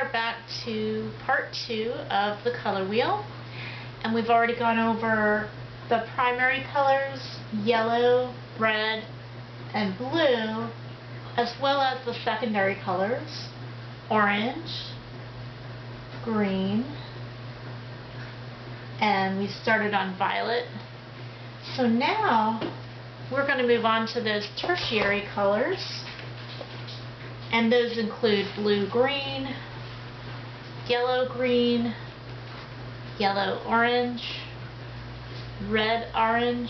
are back to part 2 of the color wheel, and we've already gone over the primary colors, yellow, red, and blue, as well as the secondary colors, orange, green, and we started on violet. So now we're going to move on to those tertiary colors, and those include blue-green, yellow-green, yellow-orange, red-orange,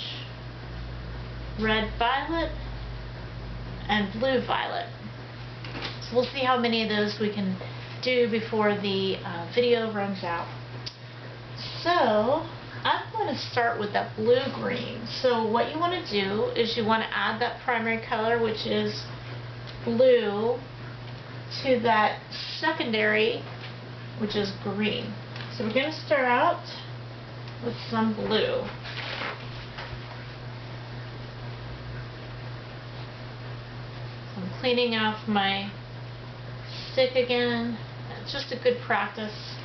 red-violet, and blue-violet. So we'll see how many of those we can do before the video runs out. So I'm going to start with that blue-green. So what you want to do is you want to add that primary color, which is blue, to that secondary, which is green. So we're going to start out with some blue. So I'm cleaning off my stick again. It's just a good practice.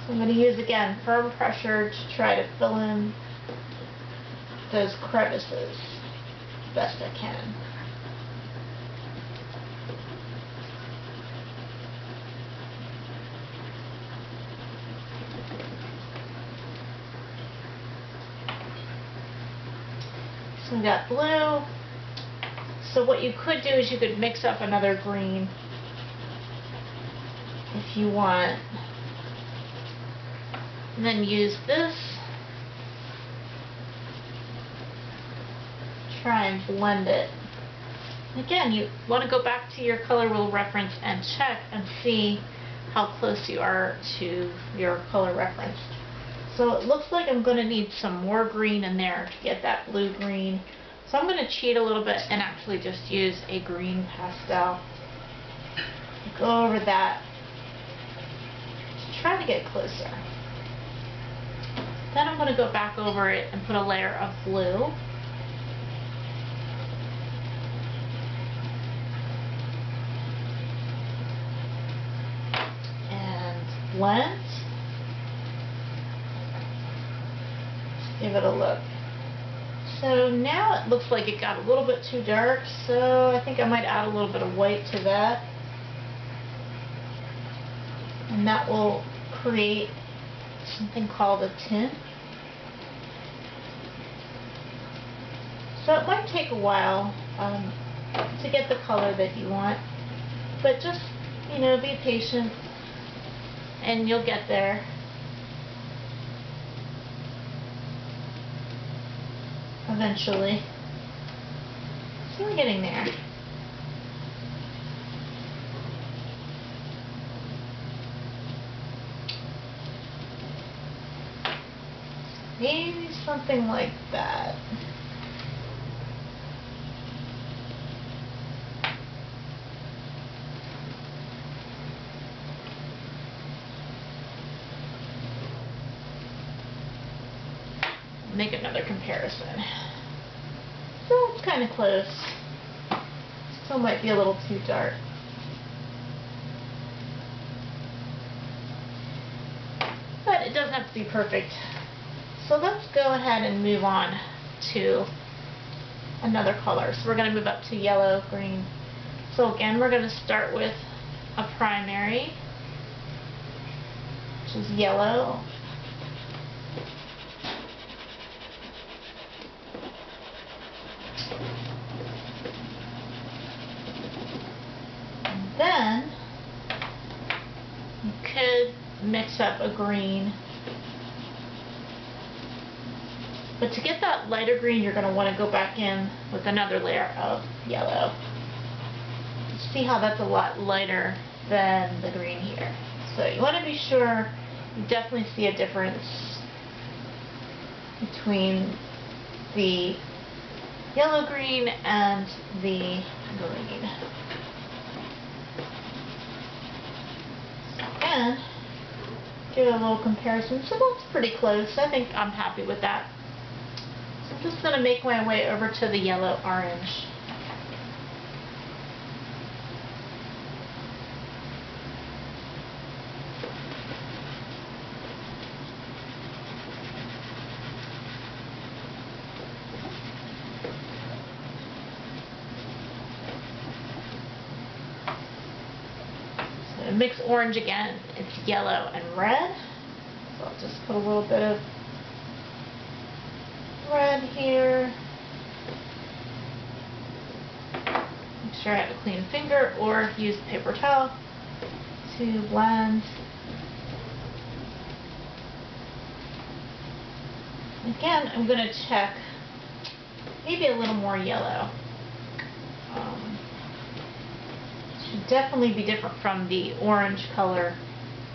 So I'm going to use, again, firm pressure to try to fill in those crevices best I can. So we got blue. So what you could do is you could mix up another green if you want, and then use this. Try and blend it. Again, you want to go back to your color wheel reference and check and see how close you are to your color reference. So it looks like I'm going to need some more green in there to get that blue-green. So I'm going to cheat a little bit and actually just use a green pastel. Go over that to try to get closer. Then I'm going to go back over it and put a layer of blue. And blend. Give it a look. So now it looks like it got a little bit too dark, so I think I might add a little bit of white to that. And that will create something called a tint. So it might take a while to get the color that you want, but just, you know, be patient and you'll get there. Eventually. So we're getting there. Maybe something like that. Make another comparison. So it's kind of close. Still might be a little too dark. But it doesn't have to be perfect. So let's go ahead and move on to another color. So we're going to move up to yellow, green. So again, we're going to start with a primary, which is yellow. Then you could mix up a green, but to get that lighter green you're going to want to go back in with another layer of yellow. See how that's a lot lighter than the green here. So you want to be sure you definitely see a difference between the yellow-green and the green. And do a little comparison. So that's pretty close. I think I'm happy with that. So I'm just going to make my way over to the yellow-orange. mix orange again, it's yellow and red. So I'll just put a little bit of red here. Make sure I have a clean finger or use a paper towel to blend. Again, I'm going to check maybe a little more yellow. Should definitely be different from the orange color.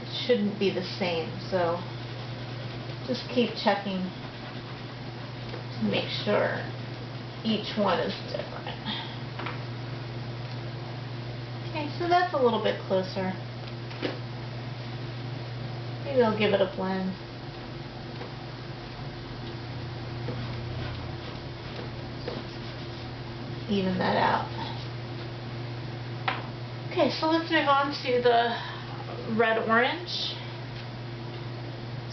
It shouldn't be the same, so just keep checking to make sure each one is different. Okay, so that's a little bit closer. Maybe I'll give it a blend. Even that out. Okay, so let's move on to the red-orange.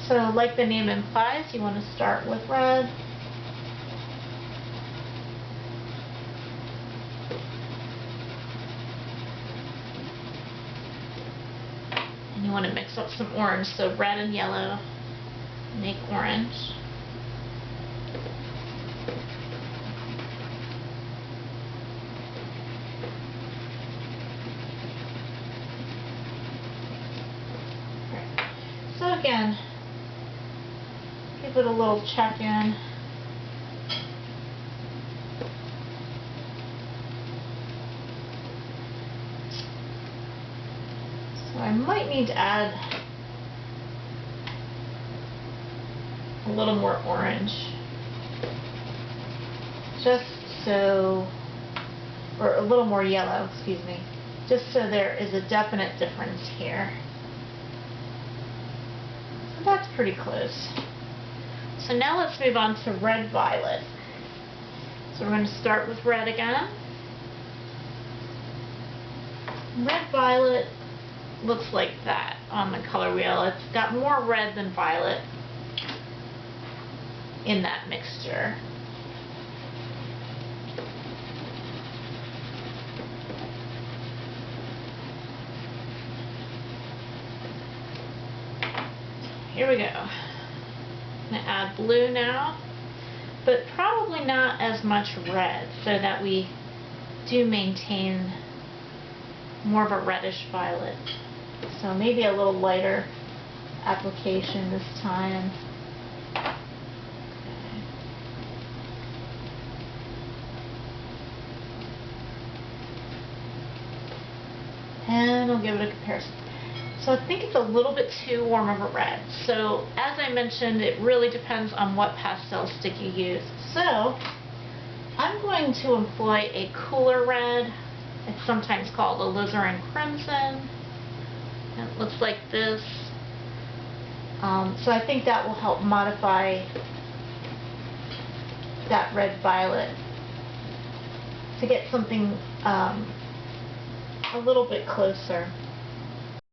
So like the name implies, you want to start with red. And you want to mix up some orange, so red and yellow make orange. So again, give it a little check in. So I might need to add a little more orange, just so, or a little more yellow, excuse me, just so there is a definite difference here. That's pretty close. So now let's move on to red-violet. So we're going to start with red again. Red-violet looks like that on the color wheel. It's got more red than violet in that mixture. Here we go. I'm going to add blue now, but probably not as much red, so that we do maintain more of a reddish violet. So maybe a little lighter application this time. Okay. And I'll give it a comparison. So I think it's a little bit too warm of a red. So as I mentioned, it really depends on what pastel stick you use. So I'm going to employ a cooler red. It's sometimes called alizarin crimson. And it looks like this. So I think that will help modify that red violet to get something a little bit closer.